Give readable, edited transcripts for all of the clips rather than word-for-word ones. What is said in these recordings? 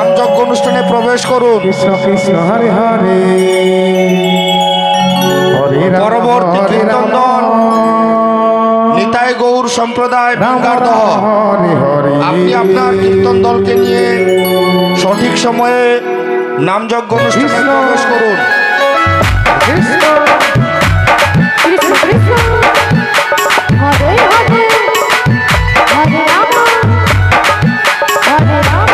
নামযজ্ঞ অনুষ্ঠানে প্রবেশ করুন। কৃষ্ণ কৃষ্ণ হরে হরে পরবর্তী কীর্তন দল নিতাই গৌর সম্প্রদায় বিঙ্গারদহ। আপনি আপনার কীর্তন দলকে নিয়ে সঠিক সময়ে নামযজ্ঞ অনুষ্ঠানে প্রবেশ করুন। কৃষ্ণ কৃষ্ণ কৃষ্ণ হরে হরে হরে রাম হরে রাম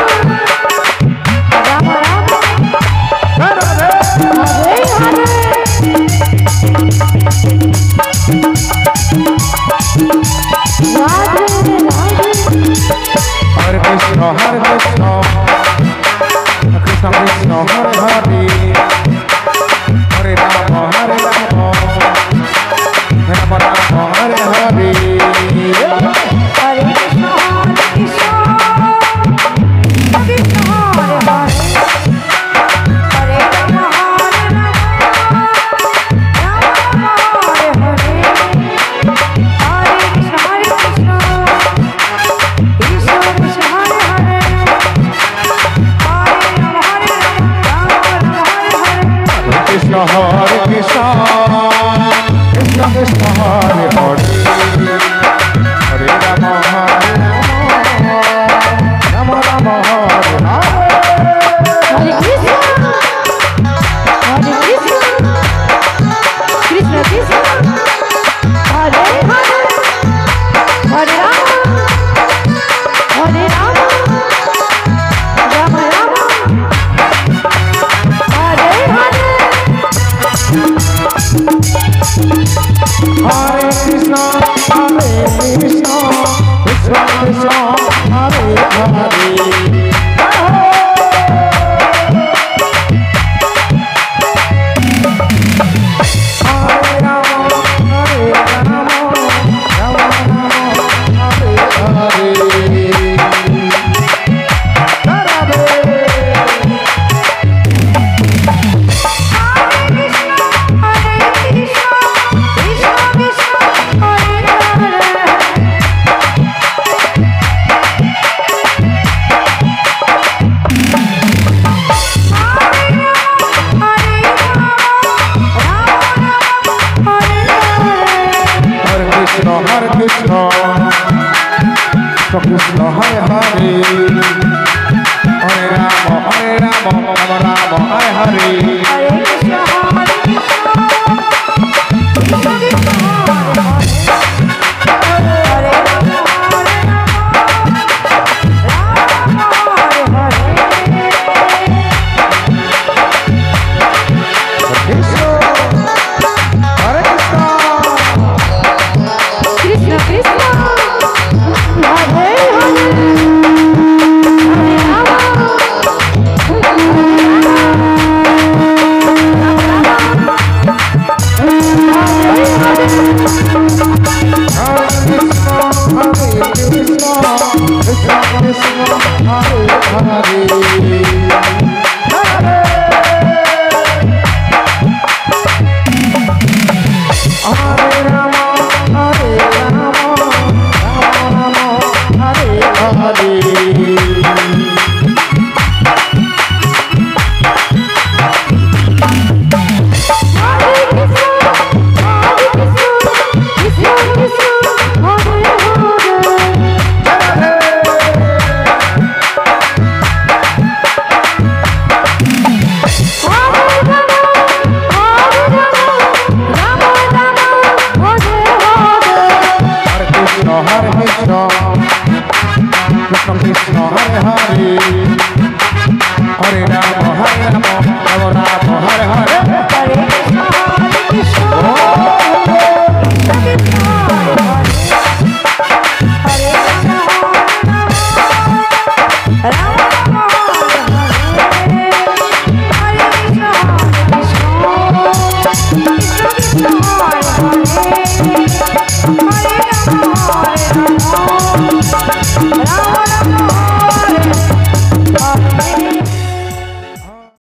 রাম রাম হরে হরে রাধে রাধে হরে কৃষ্ণ কৃষ্ণ কৃষ্ণ হরে হরে হরে রাম হরে রাম রাম রাম হরে হরে हरे कृष्ण कृष्ण हरे हरे हरे राम राम हरे हरे हरे कृष्ण कृष्ण कृष्ण हरे हरे हरे राम हरे কৃষ্ণ হরে কৃষ্ণ কৃষ্ণ কৃষ্ণ হরে হরে হরে রাম হরে রাম রাম হরে হরে हरे कृष्ण कृष्ण कृष्ण हरे हरे हरे राम राम राम हरे हरे हरे कृष्ण कृष्ण कृष्ण हरे हरे हरे राम राम राम हरे हरे कृष्ण कृष्ण हरे हरे हरे राम राम हरे हरे कृष्ण कृष्ण हरे हरे राम राम राम हरे हरे हरे कृष्ण